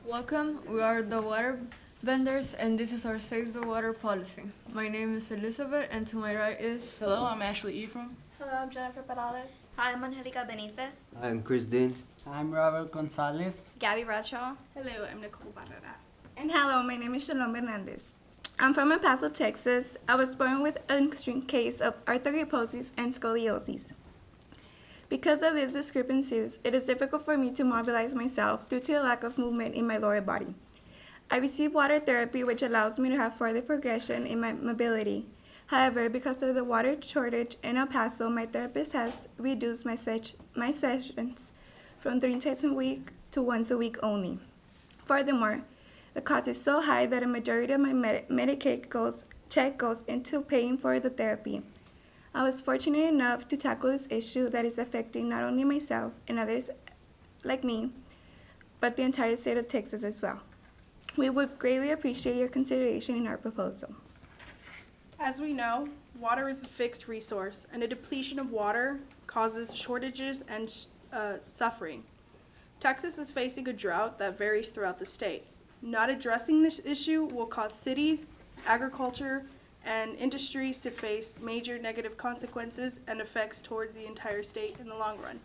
Welcome, we are the water vendors and this is our Save the Water policy. My name is Elizabeth and to my right is... Hello, I'm Ashley Ephraim. Hello, I'm Jennifer Perales. Hi, I'm Angelica Benitez. I'm Chris Dean. I'm Robert Gonzalez. Gabby Bradshaw. Hello, I'm Nicole Barrera. And hello, my name is Shalom Hernandez. I'm from El Paso, Texas. I was born with an extreme case of arthrogryposis and scoliosis. Because of these discrepancies, it is difficult for me to mobilize myself due to a lack of movement in my lower body. I receive water therapy, which allows me to have further progression in my mobility. However, because of the water shortage in El Paso, my therapist has reduced my sessions from 3 times a week to once a week only. Furthermore, the cost is so high that a majority of my Medicaid check goes into paying for the therapy. I was fortunate enough to tackle this issue that is affecting not only myself and others like me, but the entire state of Texas as well. We would greatly appreciate your consideration in our proposal. As we know, water is a fixed resource, and a depletion of water causes shortages and suffering. Texas is facing a drought that varies throughout the state. Not addressing this issue will cause cities, agriculture, and industries to face major negative consequences and effects towards the entire state in the long run.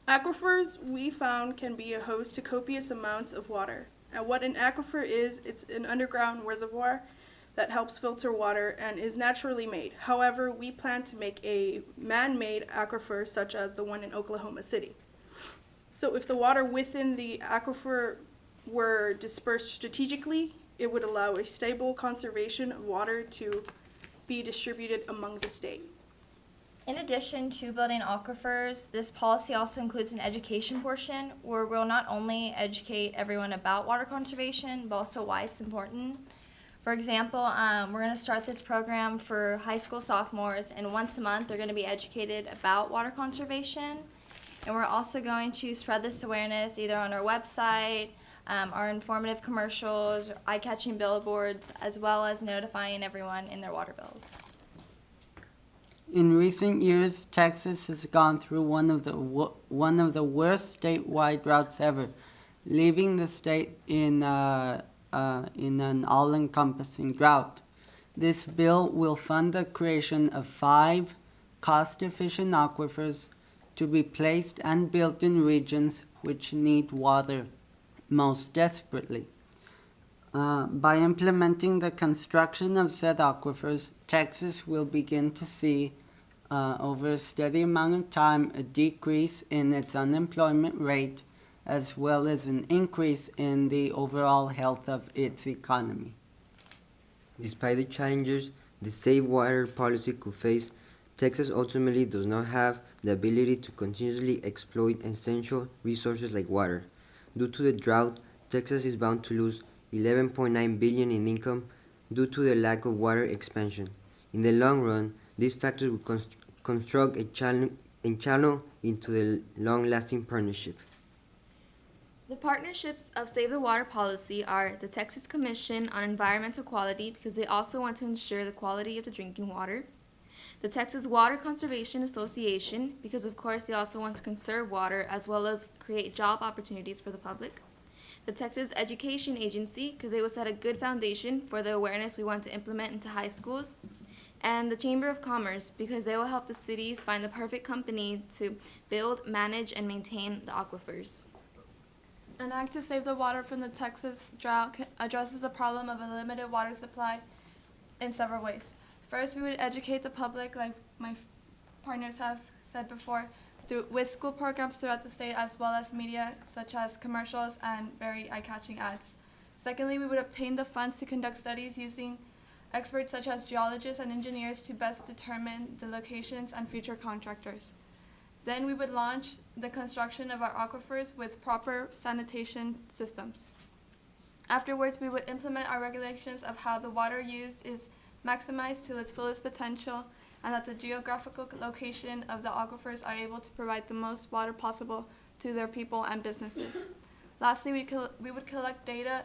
Aquifers, we found, can be a host to copious amounts of water. And what an aquifer is, it's an underground reservoir that helps filter water and is naturally made. However, we plan to make a man-made aquifer such as the one in Oklahoma City. So if the water within the aquifer were dispersed strategically, it would allow a stable conservation of water to be distributed among the state. In addition to building aquifers, this policy also includes an education portion where we'll not only educate everyone about water conservation, but also why it's important. For example, we're going to start this program for high school sophomores, and once a month they're going to be educated about water conservation. And we're also going to spread this awareness either on our website, our informative commercials, eye-catching billboards, as well as notifying everyone in their water bills. In recent years, Texas has gone through one of the worst statewide droughts ever, leaving the state in an all-encompassing drought. This bill will fund the creation of 5 cost-efficient aquifers to be placed and built in regions which need water most desperately. By implementing the construction of said aquifers, Texas will begin to see, over a steady amount of time, a decrease in its unemployment rate, as well as an increase in the overall health of its economy. Despite the challenges the Save Water policy could face, Texas ultimately does not have the ability to continuously exploit essential resources like water. Due to the drought, Texas is bound to lose $11.9 billion in income due to the lack of water expansion. In the long run, these factors will construct a channel into the long-lasting partnership. The partnerships of Save the Water policy are the Texas Commission on Environmental Quality, because they also want to ensure the quality of the drinking water. The Texas Water Conservation Association, because of course they also want to conserve water as well as create job opportunities for the public. The Texas Education Agency, because they will set a good foundation for the awareness we want to implement into high schools. And the Chamber of Commerce, because they will help the cities find the perfect company to build, manage, and maintain the aquifers. An act to save the water from the Texas drought addresses the problem of a limited water supply in several ways. First, we would educate the public, like my partners have said before, with school programs throughout the state, as well as media such as commercials and very eye-catching ads. Secondly, we would obtain the funds to conduct studies using experts such as geologists and engineers to best determine the locations and future contractors. Then we would launch the construction of our aquifers with proper sanitation systems. Afterwards, we would implement our regulations of how the water used is maximized to its fullest potential, and that the geographical location of the aquifers are able to provide the most water possible to their people and businesses. Lastly, we would collect data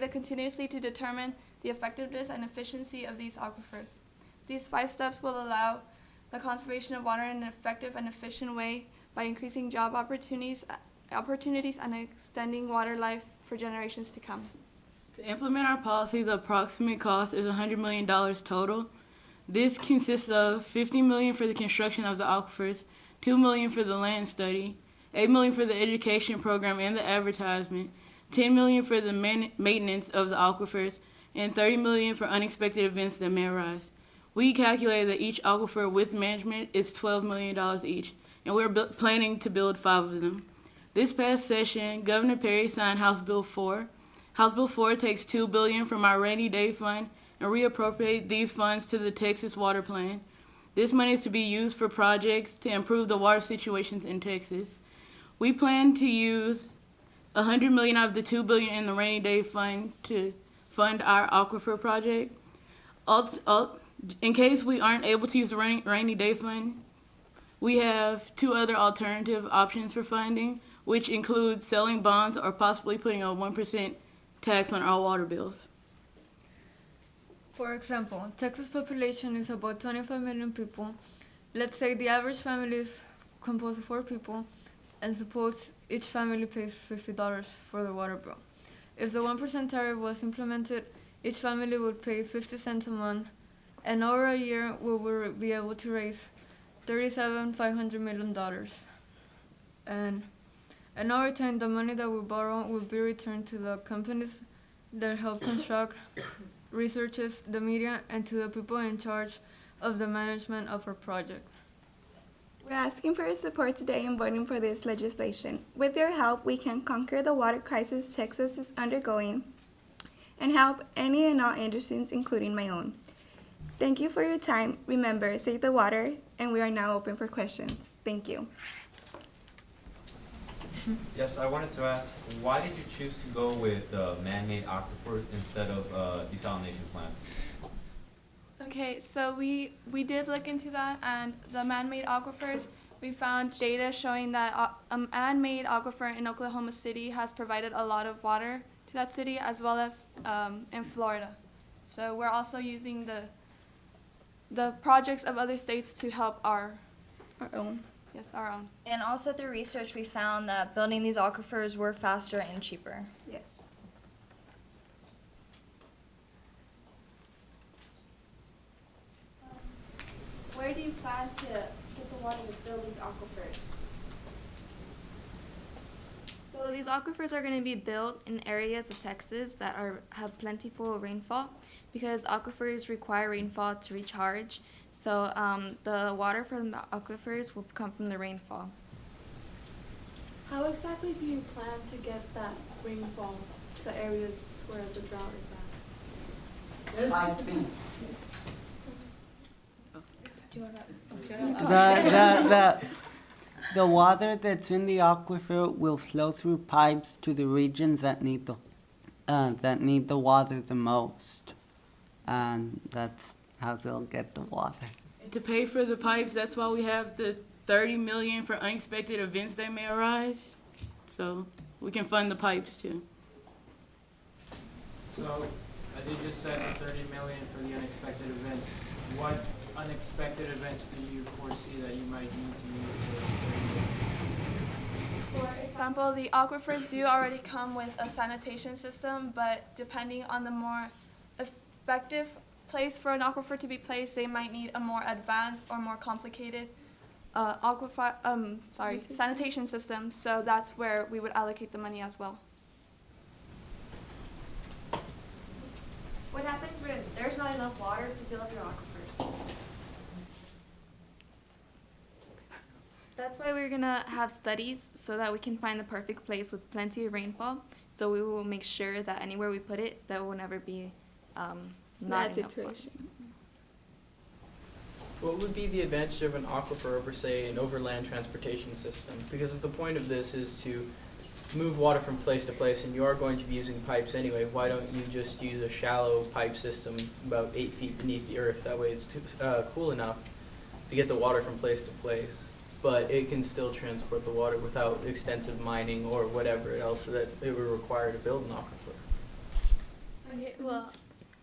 continuously to determine the effectiveness and efficiency of these aquifers. These 5 steps will allow the conservation of water in an effective and efficient way by increasing job opportunities opportunities and extending water life for generations to come. To implement our policy, the approximate cost is $100 million total. This consists of $50 million for the construction of the aquifers, $2 million for the land study, $8 million for the education program and the advertisement, $10 million for the maintenance of the aquifers, and $30 million for unexpected events that may arise. We calculated that each aquifer with management is $12 million each, and we're planning to build 5 of them. This past session, Governor Perry signed House Bill 4. House Bill 4 takes $2 billion from our rainy day fund and reappropriate these funds to the Texas Water Plan. This money is to be used for projects to improve the water situations in Texas. We plan to use $100 million out of the $2 billion in the rainy day fund to fund our aquifer project. In case we aren't able to use the rainy day fund, we have 2 other alternative options for funding, which include selling bonds or possibly putting a 1% tax on our water bills. For example, Texas population is about 25 million people. Let's say the average family is composed of 4 people, and suppose each family pays $50 for the water bill. If the 1% tariff was implemented, each family would pay 50 cents a month, and over a year we will be able to raise $37,500 million. And over time, the money that we borrow will be returned to the companies that help construct, researchers, the media, and to the people in charge of the management of our project. We're asking for your support today in voting for this legislation. With your help, we can conquer the water crisis Texas is undergoing and help any and all industries, including my own. Thank you for your time. Remember, save the water, and we are now open for questions. Thank you. Yes, I wanted to ask, why did you choose to go with man-made aquifers instead of desalination plants? Okay, so we did look into that, and the man-made aquifers, we found data showing that a man-made aquifer in Oklahoma City has provided a lot of water to that city, as well as in Florida. So we're also using the projects of other states to help our own. Yes, our own. And also through research, we found that building these aquifers were faster and cheaper. Yes. Where do you plan to get the water to build these aquifers? So these aquifers are going to be built in areas of Texas that have plentiful rainfall, because aquifers require rainfall to recharge. So the water from the aquifers will come from the rainfall. How exactly do you plan to get that rainfall to areas where the drought is at? I think Do you want to? the water that's in the aquifer will flow through pipes to the regions that need the water the most, and that's how they'll get the water. To pay for the pipes, that's why we have the $30 million for unexpected events that may arise. So we can fund the pipes too. So, as you just said, the $30 million for the unexpected events. What unexpected events do you foresee that you might need to use those $30 million? For example, the aquifers do already come with a sanitation system, but depending on the more effective place for an aquifer to be placed, they might need a more advanced or more complicated sanitation system. So that's where we would allocate the money as well. What happens when there's not enough water to fill up your aquifers? That's why we're going to have studies so that we can find the perfect place with plenty of rainfall. So we will make sure that anywhere we put it, there will never be not That enough situation. water. What would be the advantage of an aquifer over, say, an overland transportation system? Because if the point of this is to move water from place to place, and you are going to be using pipes anyway, why don't you just use a shallow pipe system about 8 feet beneath the earth? That way it's cool enough to get the water from place to place, but it can still transport the water without extensive mining or whatever else that it would require to build an aquifer. Okay, well,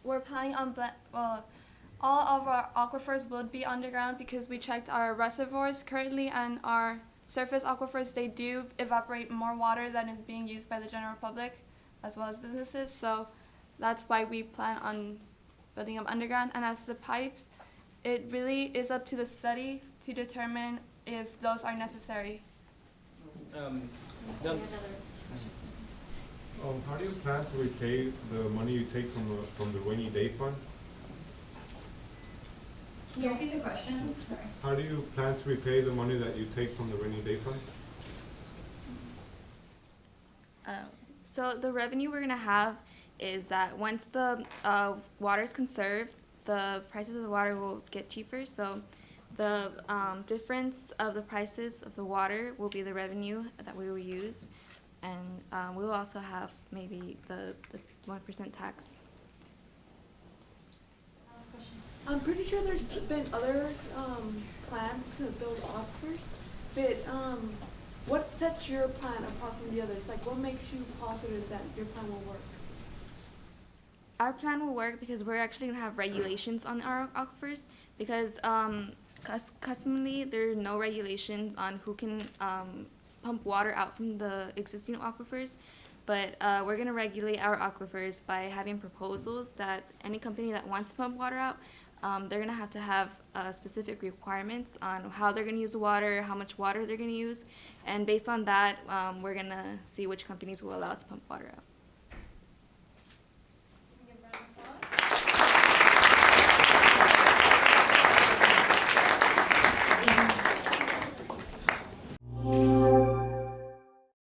we're planning on all of our aquifers would be underground because we checked our reservoirs currently, and our surface aquifers, they do evaporate more water than is being used by the general public as well as businesses. So that's why we plan on building them underground. And as the pipes, it really is up to the study to determine if those are necessary. No, How do you plan to repay the money you take from the rainy day fund? Can you repeat the question? Sorry. How do you plan to repay the money that you take from the rainy day fund? So the revenue we're gonna have is that once the water is conserved, the prices of the water will get cheaper. So the difference of the prices of the water will be the revenue that we will use, and we will also have maybe the 1% tax. I'm pretty sure there's been other plans to build aquifers, but what sets your plan apart from the others? Like, what makes you positive that your plan will work? Our plan will work because we're actually gonna have regulations on our aquifers, because customly there are no regulations on who can pump water out from the existing aquifers. But we're gonna regulate our aquifers by having proposals that any company that wants to pump water out, they're gonna have to have specific requirements on how they're gonna use the water, how much water they're gonna use, and based on that, we're gonna see which companies will allow to pump water out.